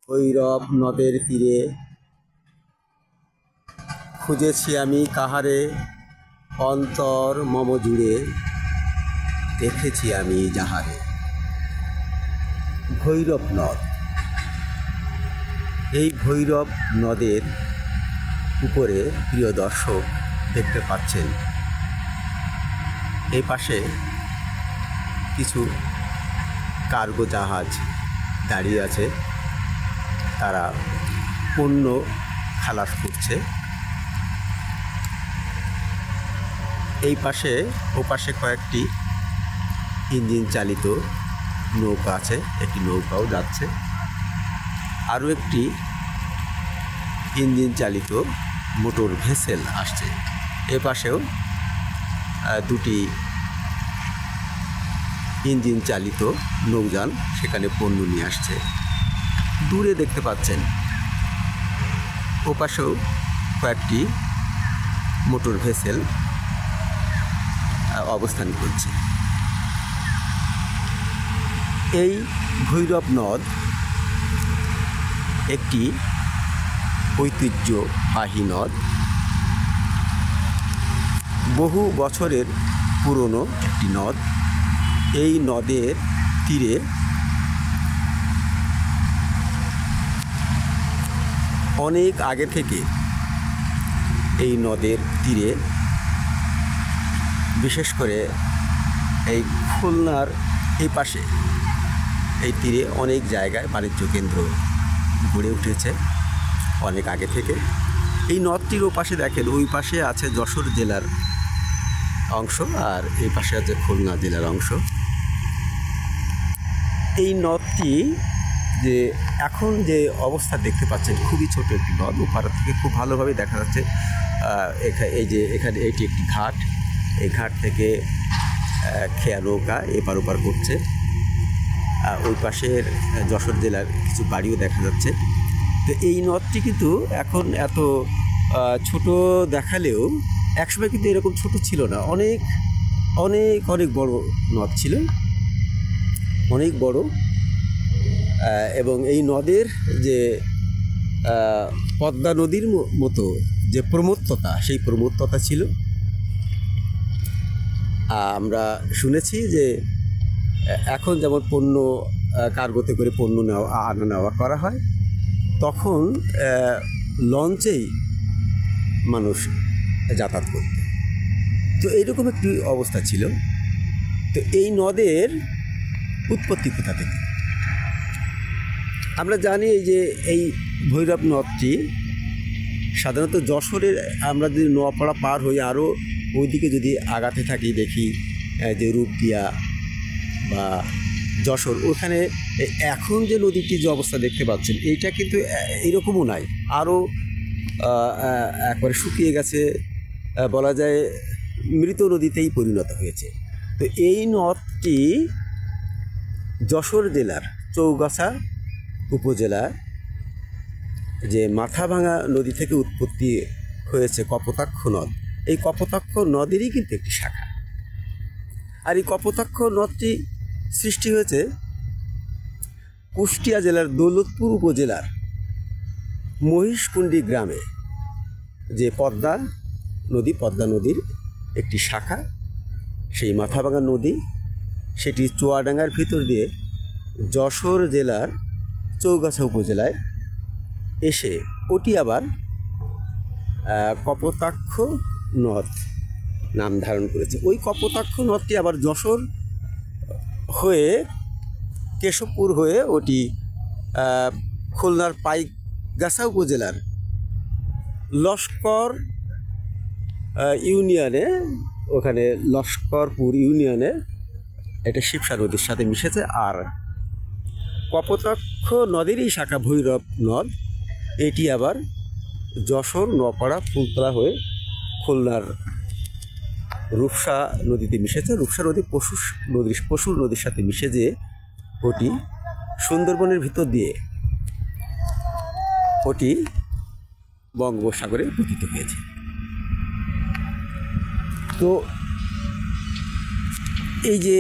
ভৈরব নদের তীরে খুঁজেছি আমি কাহারে, অন্তর মম জুড়ে দেখেছি আমি যাহারে। ভৈরব নদ, এই ভৈরব নদের উপরে প্রিয় দর্শক দেখতে পাচ্ছেন এই পাশে কিছু কার্গো জাহাজ দাঁড়িয়ে আছে, তারা পণ্য খালাস করছে। এই পাশে ওপাশে কয়েকটি ইঞ্জিন চালিত নৌকা আছে, একটি নৌকাও যাচ্ছে, আরও একটি ইঞ্জিন চালিত মোটর ভেসেল আসছে। এ পাশেও দুটি ইঞ্জিন চালিত নৌযান সেখানে পণ্য নিয়ে আসছে। দূরে দেখতে পাচ্ছেন ওপাশেও কয়েকটি মোটর ভেসেল অবস্থান করছে। এই ভৈরব নদ একটি ঐতিহ্যবাহী নদ, বহু বছরের পুরনো একটি নদ। এই নদের তীরে অনেক আগে থেকে এই নদের তীরে, বিশেষ করে এই খুলনার এই পাশে এই তীরে অনেক জায়গায় বাণিজ্য কেন্দ্র গড়ে উঠেছে অনেক আগে থেকে। এই নদটির ওপাশে দেখেন, ওই পাশে আছে যশোর জেলার অংশ আর এই পাশে আছে খুলনা জেলার অংশ। এই নদটি যে এখন যে অবস্থা দেখতে পাচ্ছেন, খুবই ছোট একটি নদ, ওপার থেকে খুব ভালোভাবে দেখা যাচ্ছে। এই যে এখানে এটি একটি ঘাট, এই ঘাট থেকে খেয়া নৌকা এপার ওপার করছে। ওই পাশের যশোর জেলার কিছু বাড়িও দেখা যাচ্ছে। তো এই নদটি কিন্তু এখন এত ছোট দেখালেও একসময় কিন্তু এরকম ছোট ছিল না, অনেক অনেক অনেক বড় নদ ছিল, অনেক বড়। এবং এই নদের যে পদ্মা নদীর মতো যে প্রমত্ততা, সেই প্রমত্ততা ছিল। আমরা শুনেছি যে এখন যেমন পণ্য কার্গোতে করে পণ্য আনা নেওয়া করা হয়, তখন লঞ্চেই মানুষ যাতায়াত করত। তো এইরকম একটি অবস্থা ছিল। তো এই নদের উৎপত্তি কোথা থেকে? আমরা জানি যে এই ভৈরব নদটি সাধারণত যশোরের, আমরা যদি নোয়াপাড়া পার হই আরও ওইদিকে যদি আগাতে থাকি, দেখি যে রূপদিয়া বা যশোর, ওখানে এখন যে নদীটির যে অবস্থা দেখতে পাচ্ছেন, এইটা কিন্তু এইরকমও নাই, আরও একবারে শুকিয়ে গেছে, বলা যায় মৃত নদীতেই পরিণত হয়েছে। তো এই নদটি যশোর জেলার চৌগাছা উপজেলার যে মাথাভাঙা নদী থেকে উৎপত্তি হয়েছে কপোতাক্ষ নদ। এই কপোতাক্ষ নদেরই কিন্তু একটি শাখা। আর এই কপোতাক্ষ নদটি সৃষ্টি হয়েছে কুষ্টিয়া জেলার দৌলতপুর উপজেলার মহিষকুণ্ডী গ্রামে, যে পদ্মা নদীর একটি শাখা, সেই মাথাভাঙা নদী, সেটি চুয়াডাঙ্গার ভিতর দিয়ে যশোর জেলার চৌগাছা উপজেলায় এসে ওটি আবার কপোতাক্ষ নদ নাম ধারণ করেছে। ওই কপোতাক্ষ নদটি আবার যশোর হয়ে কেশবপুর হয়ে ওটি খুলনার পাইকগাছা উপজেলার লস্কর ইউনিয়নে, ওখানে লস্করপুর ইউনিয়নে এটা শিবসা নদীর সাথে মিশেছে। আর কপোতাক্ষ নদীরই শাখা ভৈরব নদ, এটি আবার যশোর, নোয়াপাড়া, ফুলতলা হয়ে খুলনার রূপসা নদীতে মিশেছে। রূপসা নদী পশুর নদীর সাথে মিশে যে ওটি সুন্দরবনের ভিতর দিয়ে ওটি বঙ্গোপসাগরে পতিত হয়েছে। তো এই যে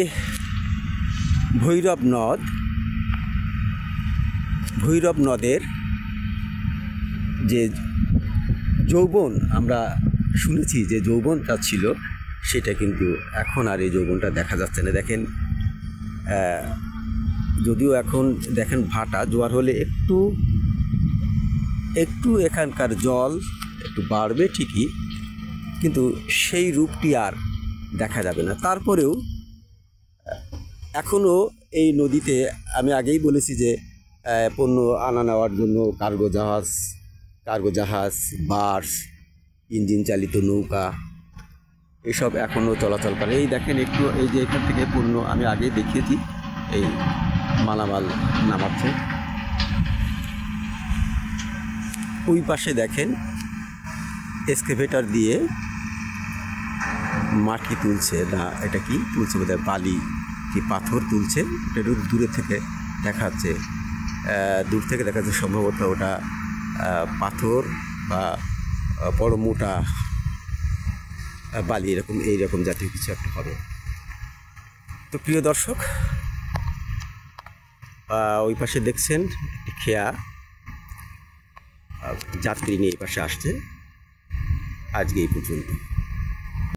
ভৈরব নদ, ভৈরব নদের যে যৌবন আমরা শুনেছি যে যৌবনটা ছিল, সেটা কিন্তু এখন আর এই যৌবনটা দেখা যাচ্ছে না। দেখেন, যদিও এখন দেখেন ভাটা, জোয়ার হলে একটু এখানকার জল একটু বাড়বে ঠিকই, কিন্তু সেই রূপটি আর দেখা যাবে না। তারপরেও এখনও এই নদীতে, আমি আগেই বলেছি যে পণ্য আনা নেওয়ার জন্য কার্গো জাহাজ, বাস, ইঞ্জিন চালিত নৌকা এসব এখনও চলাচল করে। এই দেখেন একটু, এই যে এখান থেকে পণ্য আমি আগেই দেখিয়েছি, এই মালামাল নামাচ্ছে। ওই পাশে দেখেন এক্সকেভেটর দিয়ে মাটি তুলছে, না এটা কি তুলছে বোধহয়, বালি কি পাথর তুলছে, এটা দূরে থেকে দেখা যাচ্ছে, দূর থেকে দেখা যাচ্ছে সম্ভবত ওটা পাথর বা বড় মোটা বালি, এইরকম জাতীয় কিছু একটা হবে। তো প্রিয় দর্শক, ওই পাশে দেখছেন একটি খেয়া যাত্রী নিয়ে এই পাশে আসছে। আজকে এই পর্যন্ত।